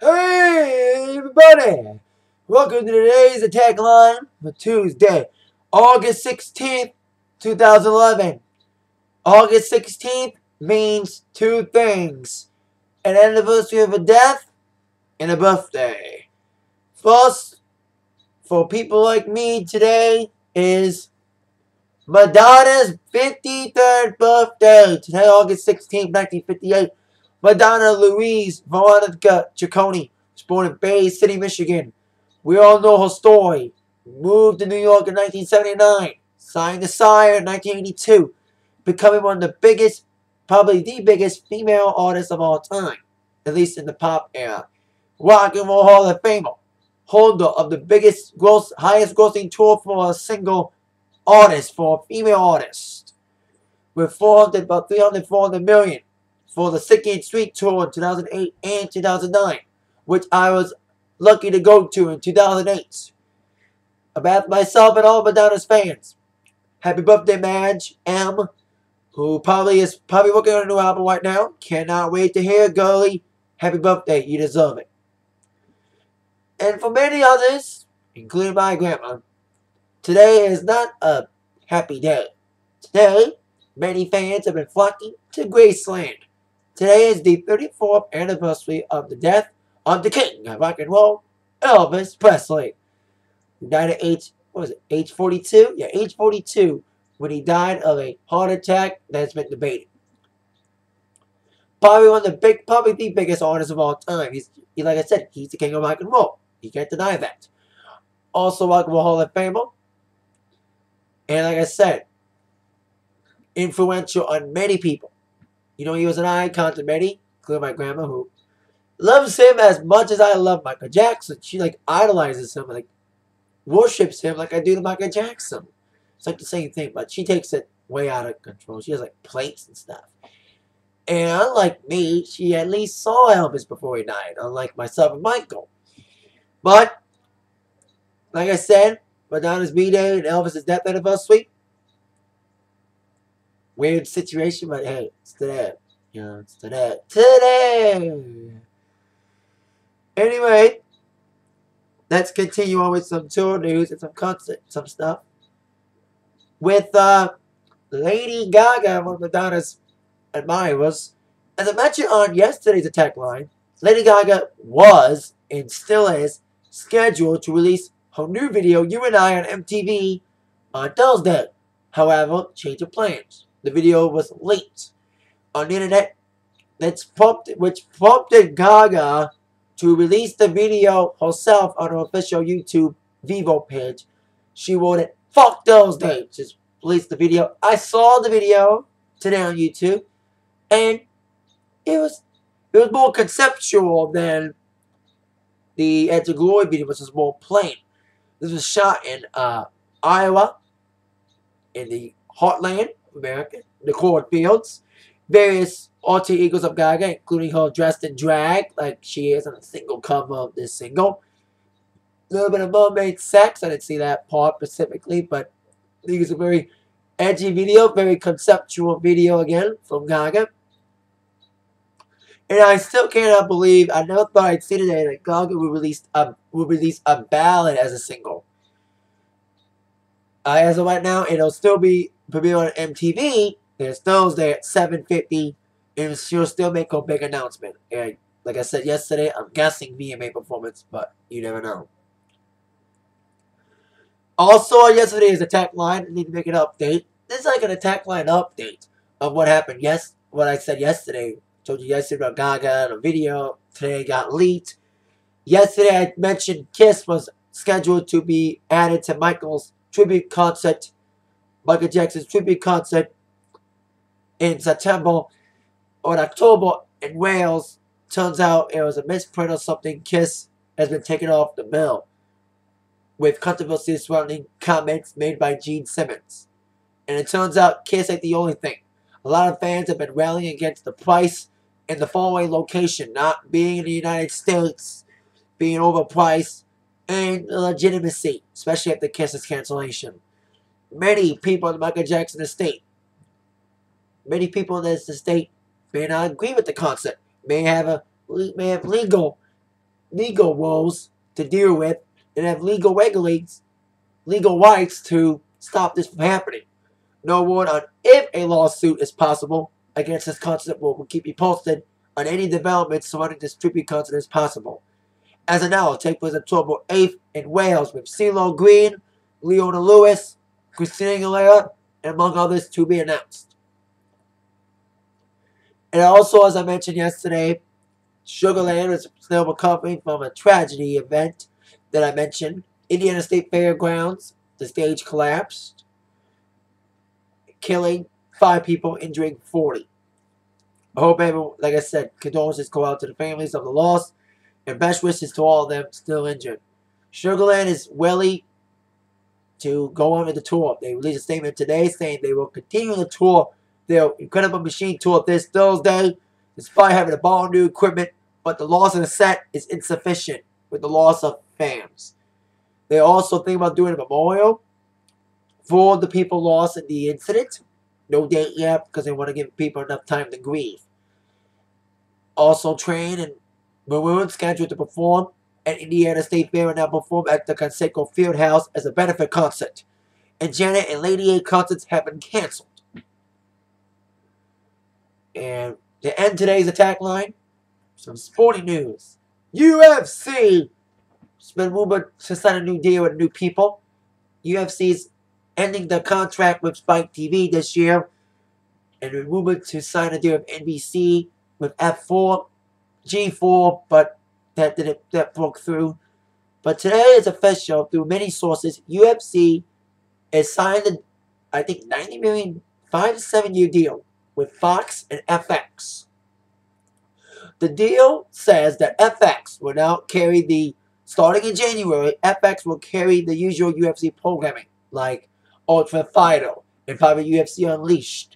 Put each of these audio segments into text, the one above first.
Hey everybody! Welcome to today's Atakline for Tuesday, August 16th, 2011. August 16th means two things: an anniversary of a death and a birthday. First, for people like me, today is Madonna's 53rd birthday. Today, August 16th, 1958. Madonna Louise Veronica Ciccone was born in Bay City, Michigan. We all know her story. Moved to New York in 1979. Signed to Sire in 1982. Becoming one of the biggest, probably the biggest female artists of all time. At least in the pop era. Rock and Roll Hall of Famer. Holder of the highest grossing tour for a single artist, for a female artist. With about 400 million for the Sick and Sweet tour in 2008 and 2009, which I was lucky to go to in 2008. About myself and all Madonna's fans. Happy birthday, Madge M, who is working on a new album right now. Cannot wait to hear, girlie. Happy birthday, you deserve it. And for many others, including my grandma, today is not a happy day. Today, many fans have been flocking to Graceland. Today is the 34th anniversary of the death of the king of rock and roll, Elvis Presley, who died at age 42? Yeah, age 42, when he died of a heart attack that's been debated. Probably the biggest artist of all time. Like I said, he's the king of rock and roll. You can't deny that. Also, Rock and Roll Hall of Famer. And like I said, influential on many people. You know, he was an icon to many, including my grandma, who loves him as much as I love Michael Jackson. She, idolizes him, worships him like I do to Michael Jackson. It's like the same thing, but she takes it way out of control. She has, plates and stuff. And unlike me, she at least saw Elvis before he died, unlike myself and Michael. But, like I said, Madonna's B-Day and Elvis' death anniversary. Weird situation, but hey, it's today. It's today. Anyway, let's continue on with some tour news and some stuff. With Lady GaGa, one of Madonna's admirers. As I mentioned on yesterday's Atakline, Lady GaGa was, and still is, scheduled to release her new video, You and I, on MTV on Thursday. However, change of plans. The video was leaked on the internet, which prompted GaGa to release the video herself on her official YouTube Vivo page. She wrote it, "Fuck Thursday." Just released the video. I saw the video today on YouTube, and it was more conceptual than the Edge of Glory video, which was more plain. This was shot in Iowa, in the heartland of America, the cornfields. Various alter egos of GaGa, including her dressed in drag, like she is on a single cover of this single. A little bit of mermaid sex. I didn't see that part specifically, but I think it's a very edgy video, very conceptual video again from GaGa. And I still cannot believe, I never thought I'd see today that GaGa will release a ballad as a single. As of right now, it'll still be premiered on MTV. It's Thursday at 7:50, and she'll still make her big announcement. And like I said yesterday, I'm guessing VMA performance, but you never know. Also, on yesterday's Atakline, I need to make an update. This is like an Atakline update of what happened. What I said yesterday. Told you yesterday about GaGa and a video. Today it got leaked. Yesterday I mentioned Kiss was scheduled to be added to Michael Jackson's tribute concert in September or in October in Wales. Turns out it was a misprint or something. Kiss has been taken off the bill, with controversy surrounding comments made by Gene Simmons. And it turns out Kiss ain't the only thing. A lot of fans have been rallying against the price and the faraway location, not being in the United States, being overpriced, and the legitimacy, especially after Kiss's cancellation. Many people in the Michael Jackson estate, may not agree with the concert, may have legal legal woes to deal with and have legal rights to stop this from happening. No word on if a lawsuit is possible against this concert. We'll keep you posted on any developments surrounding this tribute concert as possible. As of now, it'll take place on October 8th in Wales with CeeLo Green, Leona Lewis, Christina Aguilera, and among others to be announced. And also, as I mentioned yesterday, Sugarland is still recovering from a tragedy event that I mentioned. Indiana State Fairgrounds, the stage collapsed, killing 5 people, injuring 40. I hope everyone, like I said, condolences go out to the families of the lost, and best wishes to all of them still injured. Sugarland is willing to go on with the tour. They released a statement today saying they will continue the tour, their Incredible Machine tour this Thursday, despite having to borrow new equipment, but the loss of the set is insufficient with the loss of fans. They also think about doing a memorial for the people lost in the incident. No date yet because they want to give people enough time to grieve. Also, Train and Maroon scheduled to perform at Indiana State Fair and now perform at the Conseco Fieldhouse as a benefit concert. And Janet and Lady A concerts have been canceled. And to end today's Atakline, some sporting news. UFC has been rumored to sign a new deal with new people. UFC's ending the contract with Spike TV this year, and they're rumored to sign a deal with NBC with F4, G4, but that broke through. But today is official through many sources. UFC has signed I think $90 million 5 to 7 year deal with Fox and FX. The deal says that FX will now carry starting in January, FX will carry the usual UFC programming like Ultra Fighter and probably UFC Unleashed.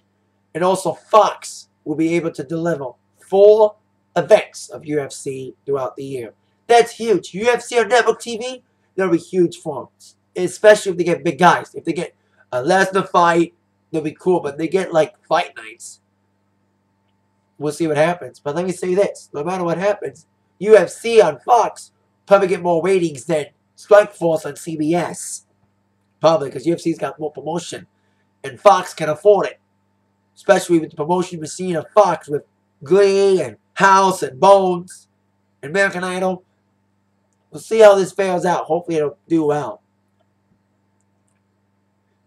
And also Fox will be able to deliver 4 events of UFC throughout the year. That's huge. UFC on network TV, that'll be huge for them. Especially if they get big guys. If they get a Lesnar fight, they'll be cool. But if they get like fight nights, we'll see what happens. But let me say this. No matter what happens, UFC on Fox probably get more ratings than Strikeforce on CBS. Probably because UFC's got more promotion. And Fox can afford it. Especially with the promotion machine of Fox with Glee and House and Bones and American Idol. We'll see how this fails out. Hopefully it'll do well.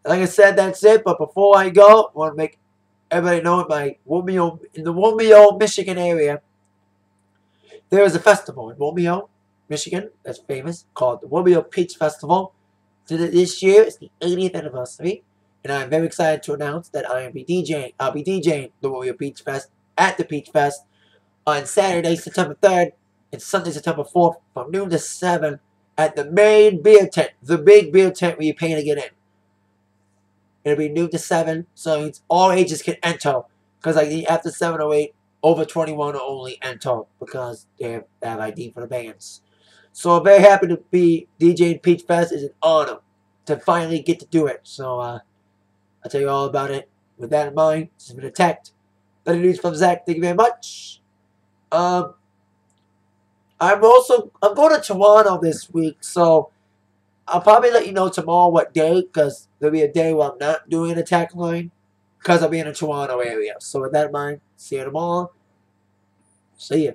Like I said, that's it. But before I go, I want to make everybody know in the Romeo, Michigan area, there is a festival in Romeo, Michigan, that's famous, called the Romeo Peach Festival. So this year is the 80th anniversary, and I'm very excited to announce that I'll be DJing the Romeo Peach Fest at the Peach Fest on Saturday, September 3rd, and Sunday, September 4th, from noon to 7 at the main beer tent, the big beer tent where you pay to get in. It'll be noon to 7, so all ages can enter, because like after 7 or 8, over 21 will only enter because they have ID for the bands. So I'm very happy to be DJing Peach Fest. It's an honor to finally get to do it. So I'll tell you all about it. With that in mind, this has been Attacked. Better news from Zach. Thank you very much. I'm going to Toronto this week, so I'll probably let you know tomorrow what day, because there'll be a day where I'm not doing an Atakline, because I'll be in the Toronto area. So with that in mind, see you tomorrow. See ya.